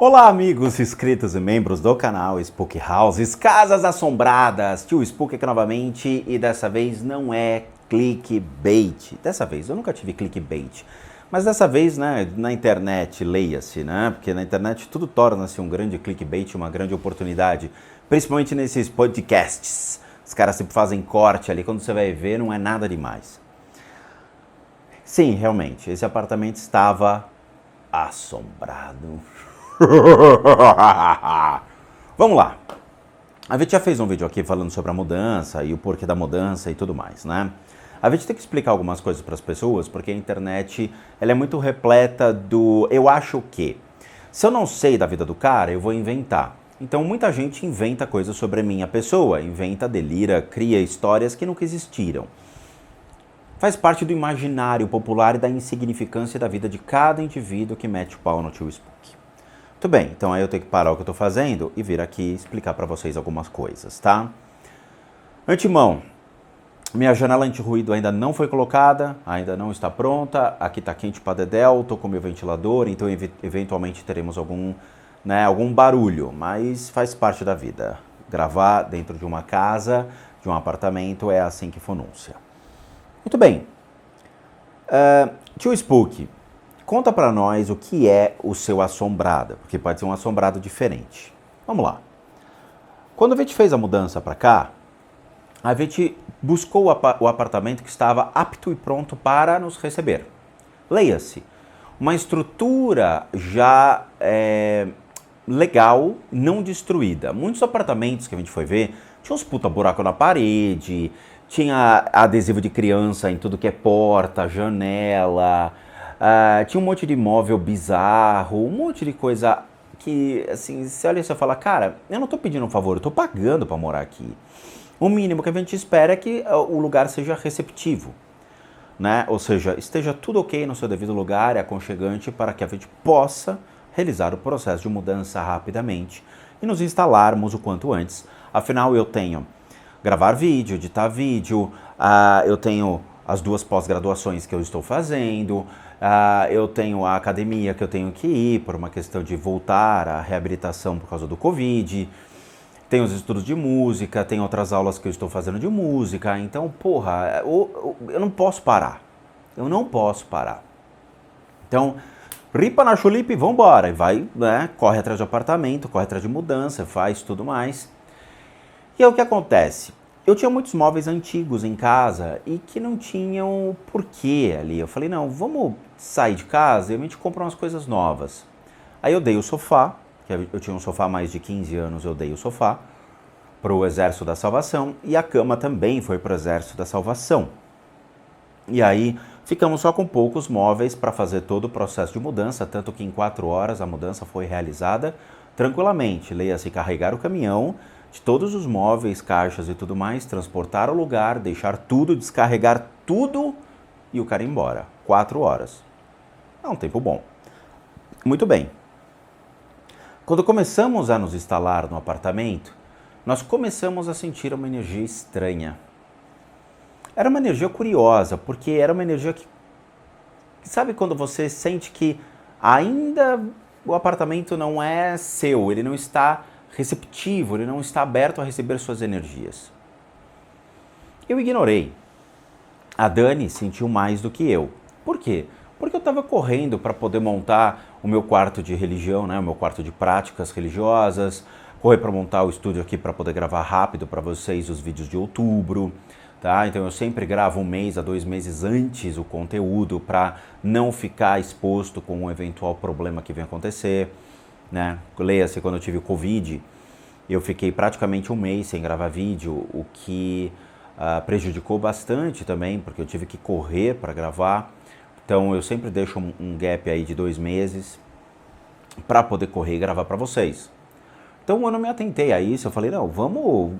Olá, amigos inscritos e membros do canal Spook Houses, Casas Assombradas. Tio Spook aqui novamente e dessa vez não é clickbait. Dessa vez, eu nunca tive clickbait. Mas dessa vez, né, na internet, leia-se, né? Porque na internet tudo torna-se um grande clickbait, uma grande oportunidade. Principalmente nesses podcasts. Os caras sempre fazem corte ali, quando você vai ver não é nada demais. Sim, realmente, esse apartamento estava assombrado. Vamos lá. A gente já fez um vídeo aqui falando sobre a mudança e o porquê da mudança e tudo mais, né? A gente tem que explicar algumas coisas para as pessoas, porque a internet ela é muito repleta do eu acho que. Se eu não sei da vida do cara, eu vou inventar. Então muita gente inventa coisas sobre a minha pessoa, inventa, delira, cria histórias que nunca existiram. Faz parte do imaginário popular e da insignificância da vida de cada indivíduo que mete o pau no tio Spook. Muito bem, então aí eu tenho que parar o que eu estou fazendo e vir aqui explicar para vocês algumas coisas, tá? Antemão, minha janela anti-ruído ainda não foi colocada, ainda não está pronta, aqui está quente para dedéu, estou com meu ventilador, então eventualmente teremos algum barulho, mas faz parte da vida. Gravar dentro de uma casa, de um apartamento, é assim que funúncia. Muito bem, tio Spook, conta pra nós o que é o seu assombrado, porque pode ser um assombrado diferente. Vamos lá. Quando a gente fez a mudança pra cá, a gente buscou o apartamento que estava apto e pronto para nos receber. Leia-se, uma estrutura já legal, não destruída. Muitos apartamentos que a gente foi ver, tinha uns puta buraco na parede, tinha adesivo de criança em tudo que é porta, janela, tinha um monte de móvel bizarro, um monte de coisa que, assim, você olha e você fala, cara, eu não tô pedindo um favor, eu tô pagando pra morar aqui. O mínimo que a gente espera é que o lugar seja receptivo, né? Ou seja, esteja tudo ok no seu devido lugar, é aconchegante para que a gente possa realizar o processo de mudança rapidamente e nos instalarmos o quanto antes. Afinal, eu tenho gravar vídeo, editar vídeo, eu tenho as 2 pós-graduações que eu estou fazendo, eu tenho a academia que eu tenho que ir por uma questão de voltar à reabilitação por causa do Covid, tenho os estudos de música, tem outras aulas que eu estou fazendo de música, então, porra, eu não posso parar, eu não posso parar. Então, ripa na chulipe e vambora, e vai, né, corre atrás de apartamento, corre atrás de mudança, faz tudo mais. E é o que acontece, eu tinha muitos móveis antigos em casa e que não tinham porquê ali. Eu falei, não, vamos sair de casa e a gente compra umas coisas novas. Aí eu dei o sofá, que eu tinha um sofá há mais de 15 anos, eu dei o sofá para o Exército da Salvação e a cama também foi para o Exército da Salvação. E aí ficamos só com poucos móveis para fazer todo o processo de mudança, tanto que em 4 horas a mudança foi realizada tranquilamente. Leia-se carregar o caminhão de todos os móveis, caixas e tudo mais, transportar ao lugar, deixar tudo, descarregar tudo e o cara ir embora. 4 horas. É um tempo bom. Muito bem. Quando começamos a nos instalar no apartamento, nós começamos a sentir uma energia estranha. Era uma energia curiosa, porque era uma energia que... Sabe quando você sente que ainda o apartamento não é seu, ele não está receptivo, ele não está aberto a receber suas energias. Eu ignorei. A Dani sentiu mais do que eu. Por quê? Porque eu estava correndo para poder montar o meu quarto de religião, né? O meu quarto de práticas religiosas, correr para montar o estúdio aqui para poder gravar rápido para vocês os vídeos de outubro, tá? Então eu sempre gravo 1 mês a 2 meses antes o conteúdo para não ficar exposto com um eventual problema que venha acontecer, né? Leia-se, quando eu tive o Covid, eu fiquei praticamente 1 mês sem gravar vídeo, o que prejudicou bastante também, porque eu tive que correr para gravar. Então eu sempre deixo um gap aí de 2 meses para poder correr e gravar para vocês. Então eu não me atentei a isso, eu falei, não, vamos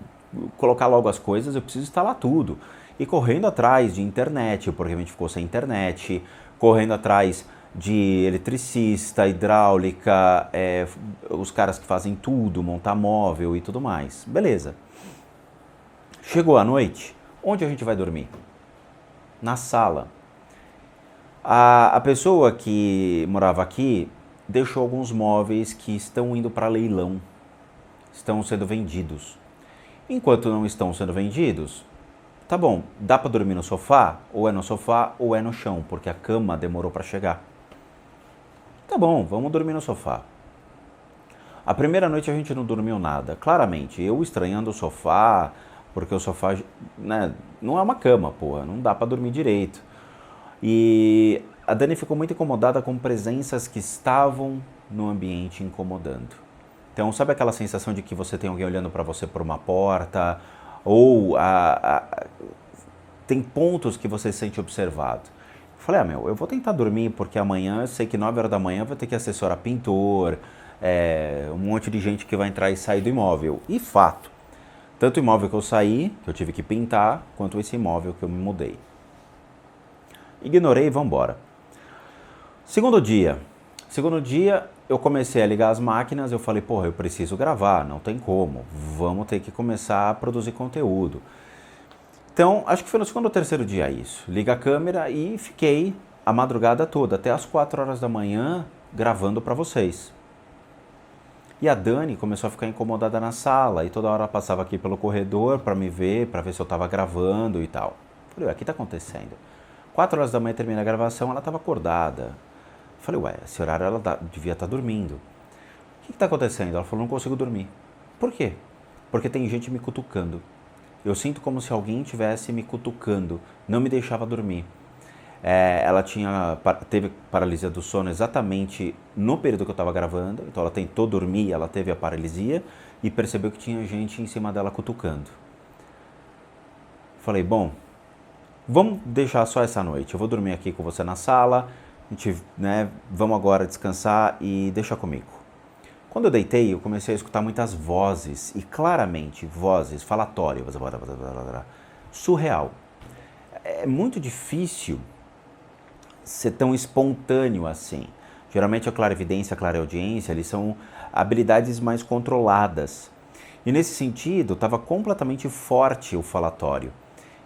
colocar logo as coisas, eu preciso instalar tudo. E correndo atrás de internet, porque a gente ficou sem internet, correndo atrás de eletricista, hidráulica, os caras que fazem tudo, montar móvel e tudo mais. Beleza. Chegou a noite, onde a gente vai dormir? Na sala. A pessoa que morava aqui deixou alguns móveis que estão indo para leilão, estão sendo vendidos. Enquanto não estão sendo vendidos, tá bom, dá para dormir no sofá? Ou é no sofá ou é no chão, porque a cama demorou para chegar. Tá bom, vamos dormir no sofá. A primeira noite a gente não dormiu nada, claramente. Eu estranhando o sofá, porque o sofá, né, não é uma cama, porra, não dá para dormir direito. E a Dani ficou muito incomodada com presenças que estavam no ambiente incomodando. Então, sabe aquela sensação de que você tem alguém olhando para você por uma porta? Ou tem pontos que você se sente observado. Eu falei, eu vou tentar dormir porque amanhã, eu sei que 9 horas da manhã eu vou ter que assessorar pintor, um monte de gente que vai entrar e sair do imóvel. E fato, tanto o imóvel que eu saí, que eu tive que pintar, quanto esse imóvel que eu me mudei. Ignorei e vamos embora. Segundo dia eu comecei a ligar as máquinas, eu falei, porra, eu preciso gravar, não tem como, vamos ter que começar a produzir conteúdo. Então, acho que foi no segundo ou terceiro dia isso. Liga a câmera e fiquei a madrugada toda, até as 4 horas da manhã, gravando para vocês. E a Dani começou a ficar incomodada na sala, e toda hora ela passava aqui pelo corredor para me ver, para ver se eu estava gravando e tal. Falei, ué, o que está acontecendo? 4 horas da manhã termina a gravação, ela estava acordada. Falei, ué, esse horário ela devia estar dormindo. O que está acontecendo? Ela falou, não consigo dormir. Por quê? Porque tem gente me cutucando. Eu sinto como se alguém estivesse me cutucando, não me deixava dormir. Ela teve paralisia do sono exatamente no período que eu estava gravando, então ela tentou dormir, ela teve a paralisia e percebeu que tinha gente em cima dela cutucando. Falei, bom, vamos deixar só essa noite, eu vou dormir aqui com você na sala, a gente, vamos agora descansar e deixa comigo. Quando eu deitei, eu comecei a escutar muitas vozes, e claramente vozes, falatório, surreal. É muito difícil ser tão espontâneo assim. Geralmente a clarividência, a clareaudiência, eles são habilidades mais controladas. E nesse sentido, estava completamente forte o falatório.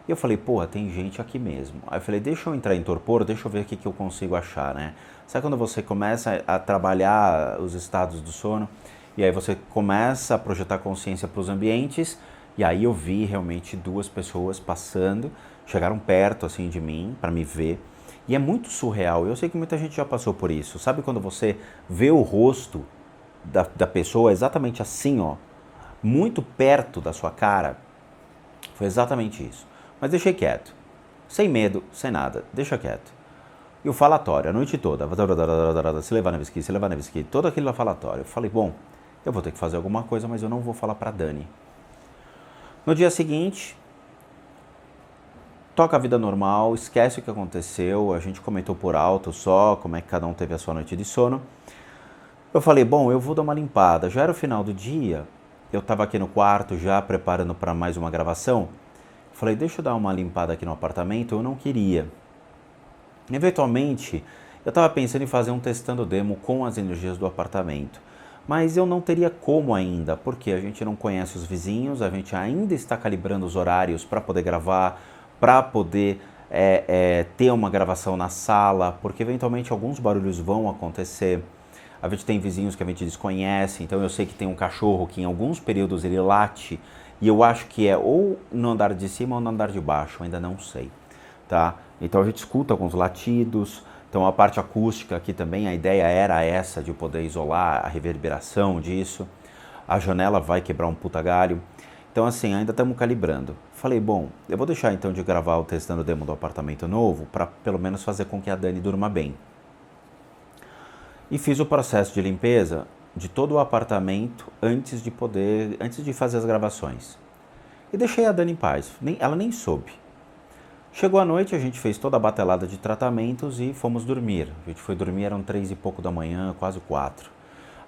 E eu falei, porra, tem gente aqui mesmo. Aí eu falei, deixa eu entrar em torpor, deixa eu ver o que eu consigo achar, né? Sabe quando você começa a trabalhar os estados do sono, e aí você começa a projetar consciência para os ambientes, e aí eu vi realmente 2 pessoas passando, chegaram perto assim de mim para me ver, e é muito surreal. Eu sei que muita gente já passou por isso. Sabe quando você vê o rosto da pessoa exatamente assim, ó, muito perto da sua cara? Foi exatamente isso. Mas deixei quieto, sem medo, sem nada, deixa quieto. E o falatório, a noite toda, se levar na Nevsky, todo aquele falatório. Eu falei, bom, eu vou ter que fazer alguma coisa, mas eu não vou falar pra Dani. No dia seguinte, toca a vida normal, esquece o que aconteceu, a gente comentou por alto só como é que cada um teve a sua noite de sono. Eu falei, bom, eu vou dar uma limpada. Já era o final do dia, eu estava aqui no quarto já preparando para mais uma gravação. Falei, deixa eu dar uma limpada aqui no apartamento, eu não queria. Eventualmente, eu estava pensando em fazer um testando demo com as energias do apartamento. Mas eu não teria como ainda, porque a gente não conhece os vizinhos, a gente ainda está calibrando os horários para poder gravar, para poder ter uma gravação na sala, porque eventualmente alguns barulhos vão acontecer. A gente tem vizinhos que a gente desconhece, então eu sei que tem um cachorro que em alguns períodos ele late, e eu acho que é ou no andar de cima ou no andar de baixo, ainda não sei, tá? Então a gente escuta alguns latidos, então a parte acústica aqui também, a ideia era essa, de poder isolar a reverberação disso. A janela vai quebrar um puta galho. Então assim, ainda estamos calibrando. Falei, bom, eu vou deixar então de gravar o testando demo do apartamento novo, para pelo menos fazer com que a Dani durma bem. E fiz o processo de limpeza de todo o apartamento antes de fazer as gravações. E deixei a Dani em paz, ela nem soube. Chegou a noite, a gente fez toda a batelada de tratamentos e fomos dormir. A gente foi dormir, eram 3 e pouco da manhã, quase 4.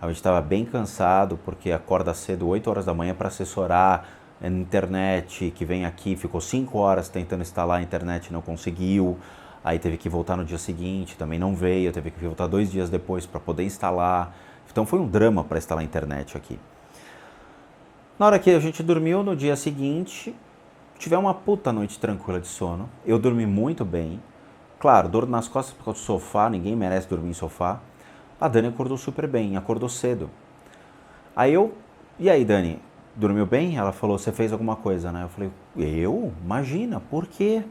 A gente estava bem cansado, porque acorda cedo, 8 horas da manhã, para assessorar a internet, que vem aqui, ficou 5 horas tentando instalar a internet, não conseguiu. Aí teve que voltar no dia seguinte, também não veio, teve que voltar 2 dias depois para poder instalar. Então foi um drama para instalar a internet aqui. Na hora que a gente dormiu, no dia seguinte, tivemos uma puta noite tranquila de sono. Eu dormi muito bem. Claro, dor nas costas por causa do sofá, ninguém merece dormir em sofá. A Dani acordou super bem, acordou cedo. Aí e aí Dani, dormiu bem? Ela falou, você fez alguma coisa, né? Eu falei, eu? Imagina, por quê?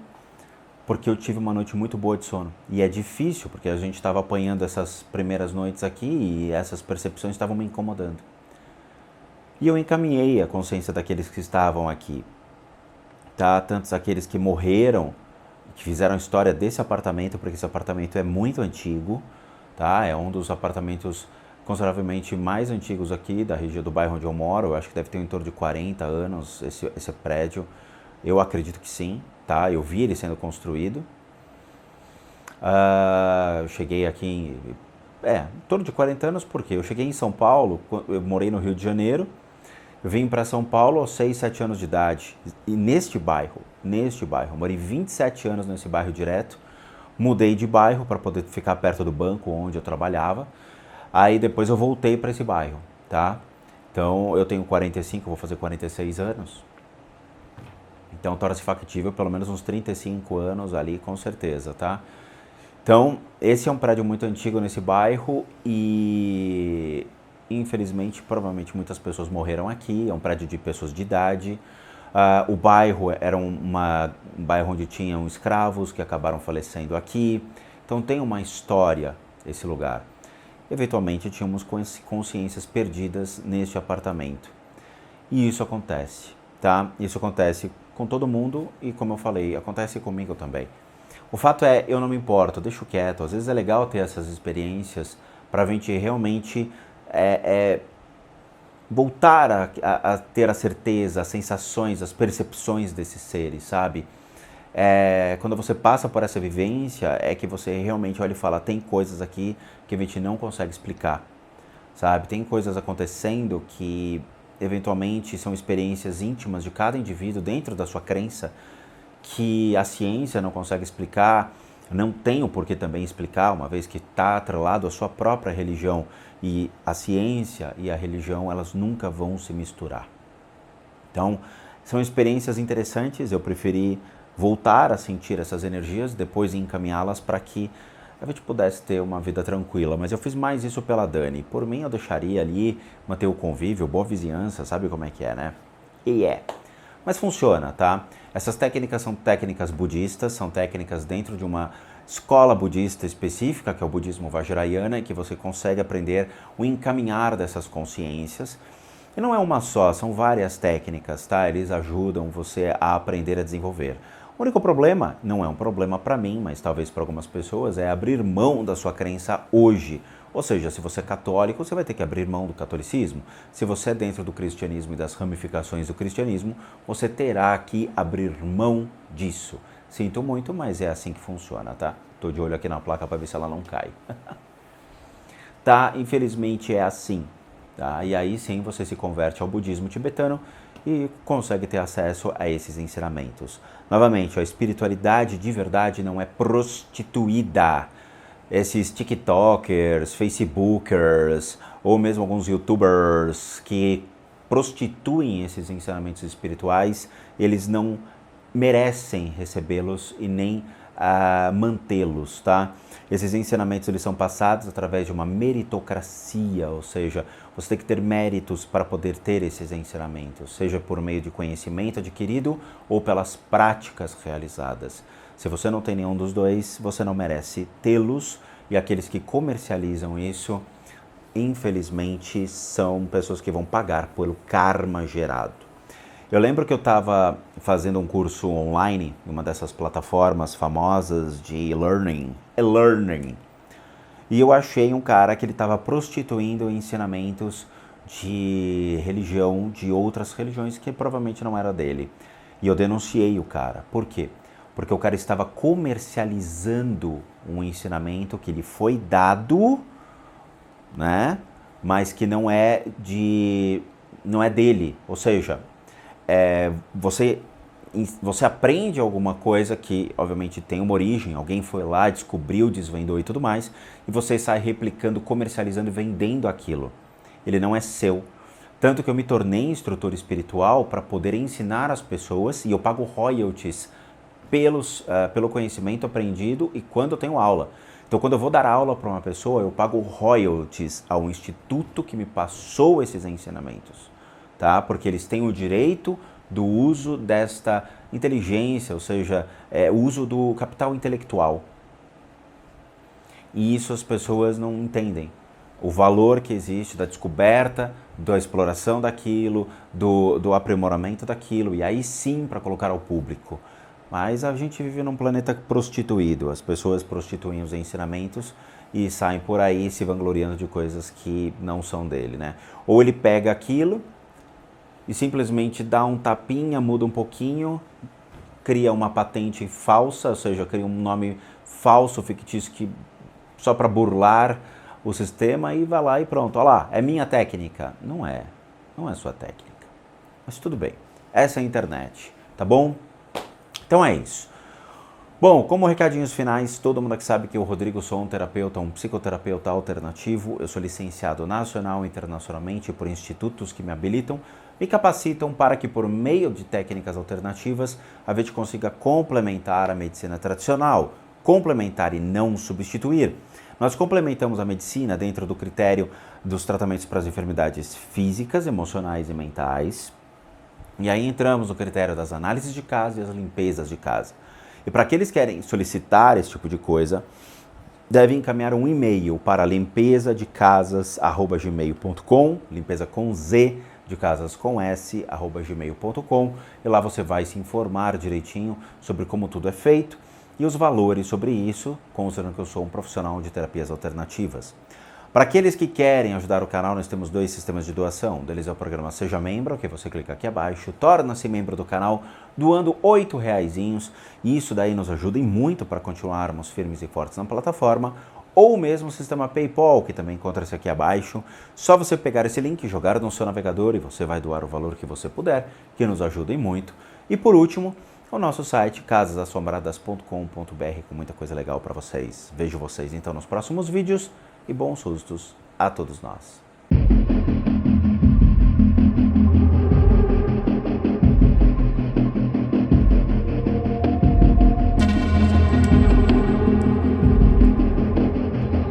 Porque eu tive uma noite muito boa de sono. E é difícil, porque a gente estava apanhando essas primeiras noites aqui e essas percepções estavam me incomodando. E eu encaminhei a consciência daqueles que estavam aqui, tá? Tantos aqueles que morreram, que fizeram a história desse apartamento, porque esse apartamento é muito antigo, tá? É um dos apartamentos consideravelmente mais antigos aqui da região do bairro onde eu moro. Eu acho que deve ter em torno de 40 anos esse prédio. Eu acredito que sim, tá? Eu vi ele sendo construído. Eu cheguei aqui em torno de 40 anos, porque eu cheguei em São Paulo, eu morei no Rio de Janeiro, eu vim para São Paulo aos 6, 7 anos de idade. E neste bairro, morei 27 anos nesse bairro direto. Mudei de bairro para poder ficar perto do banco onde eu trabalhava. Aí depois eu voltei para esse bairro, tá? Então eu tenho 45, vou fazer 46 anos. Então torna-se factível pelo menos uns 35 anos ali, com certeza, tá? Então, esse é um prédio muito antigo nesse bairro e infelizmente, provavelmente muitas pessoas morreram aqui. É um prédio de pessoas de idade. O bairro era um bairro onde tinham escravos que acabaram falecendo aqui. Então tem uma história esse lugar. Eventualmente tínhamos consciências perdidas neste apartamento. E isso acontece, tá? Isso acontece com todo mundo e, como eu falei, acontece comigo também. O fato é, eu não me importo, deixo quieto. Às vezes é legal ter essas experiências para a gente realmente voltar a ter a certeza, as sensações, as percepções desses seres, sabe? Quando você passa por essa vivência, é que você realmente olha e fala, tem coisas aqui que a gente não consegue explicar, sabe? Tem coisas acontecendo que, eventualmente, são experiências íntimas de cada indivíduo dentro da sua crença, que a ciência não consegue explicar, não tem o porquê também explicar, uma vez que está atrelado à sua própria religião. E a ciência e a religião, elas nunca vão se misturar. Então, são experiências interessantes, eu preferi voltar a sentir essas energias, depois encaminhá-las para que a gente pudesse ter uma vida tranquila. Mas eu fiz mais isso pela Dani. Por mim, eu deixaria ali, manter o convívio, boa vizinhança, sabe como é que é, né? Mas funciona, tá? Essas técnicas são técnicas budistas, são técnicas dentro de uma escola budista específica, que é o budismo Vajrayana, e que você consegue aprender o encaminhar dessas consciências. E não é uma só, são várias técnicas, tá? Eles ajudam você a aprender a desenvolver. O único problema, não é um problema para mim, mas talvez para algumas pessoas, é abrir mão da sua crença hoje. Ou seja, se você é católico, você vai ter que abrir mão do catolicismo. Se você é dentro do cristianismo e das ramificações do cristianismo, você terá que abrir mão disso. Sinto muito, mas é assim que funciona, tá? Tô de olho aqui na placa para ver se ela não cai. Tá? Infelizmente é assim. Tá? E aí sim você se converte ao budismo tibetano e consegue ter acesso a esses ensinamentos. Novamente, a espiritualidade de verdade não é prostituída. Esses tiktokers, facebookers ou mesmo alguns youtubers que prostituem esses ensinamentos espirituais, eles não merecem recebê-los e nem mantê-los, tá? Esses ensinamentos eles são passados através de uma meritocracia, ou seja, você tem que ter méritos para poder ter esses ensinamentos, seja por meio de conhecimento adquirido ou pelas práticas realizadas. Se você não tem nenhum dos dois, você não merece tê-los, e aqueles que comercializam isso, infelizmente, são pessoas que vão pagar pelo karma gerado. Eu lembro que eu estava fazendo um curso online em uma dessas plataformas famosas de e-learning, e eu achei um cara que ele estava prostituindo ensinamentos de religião, de outras religiões que provavelmente não era dele. E eu denunciei o cara. Por quê? Porque o cara estava comercializando um ensinamento que lhe foi dado, né? Mas que não é dele. Ou seja, você aprende alguma coisa que, obviamente, tem uma origem, alguém foi lá, descobriu, desvendou e tudo mais, e você sai replicando, comercializando e vendendo aquilo. Ele não é seu. Tanto que eu me tornei instrutor espiritual para poder ensinar as pessoas, e eu pago royalties pelo conhecimento aprendido e quando eu tenho aula. Então, quando eu vou dar aula para uma pessoa, eu pago royalties ao instituto que me passou esses ensinamentos, tá? Porque eles têm o direito do uso desta inteligência, ou seja, o uso do capital intelectual. E isso as pessoas não entendem. O valor que existe da descoberta, da exploração daquilo, do aprimoramento daquilo, e aí sim para colocar ao público. Mas a gente vive num planeta prostituído, as pessoas prostituem os ensinamentos e saem por aí se vangloriando de coisas que não são dele, né? Ou ele pega aquilo e simplesmente dá um tapinha, muda um pouquinho, cria uma patente falsa, ou seja, cria um nome falso, fictício, que só para burlar o sistema e vai lá e pronto, olha lá, é minha técnica. Não é sua técnica. Mas tudo bem, essa é a internet, tá bom? Então é isso. Bom, como recadinhos finais, todo mundo aqui sabe que eu, Rodrigo, sou um terapeuta, um psicoterapeuta alternativo. Eu sou licenciado nacional e internacionalmente por institutos que me habilitam e capacitam para que, por meio de técnicas alternativas, a gente consiga complementar a medicina tradicional. Complementar e não substituir. Nós complementamos a medicina dentro do critério dos tratamentos para as enfermidades físicas, emocionais e mentais. E aí entramos no critério das análises de caso e as limpezas de casa. E para aqueles que querem solicitar esse tipo de coisa, devem encaminhar um e-mail para limpezadecasas@gmail.com, limpeza com Z, de casas com S, @gmail.com, e lá você vai se informar direitinho sobre como tudo é feito e os valores sobre isso, considerando que eu sou um profissional de terapias alternativas. Para aqueles que querem ajudar o canal, nós temos 2 sistemas de doação. Um deles é o programa Seja Membro, que você clica aqui abaixo, torna-se membro do canal, doando R$8, e isso daí nos ajuda e muito para continuarmos firmes e fortes na plataforma. Ou mesmo o sistema PayPal, que também encontra-se aqui abaixo. Só você pegar esse link, jogar no seu navegador e você vai doar o valor que você puder, que nos ajuda e muito. E por último, o nosso site casasassombradas.com.br, com muita coisa legal para vocês. Vejo vocês então nos próximos vídeos e bons sustos a todos nós.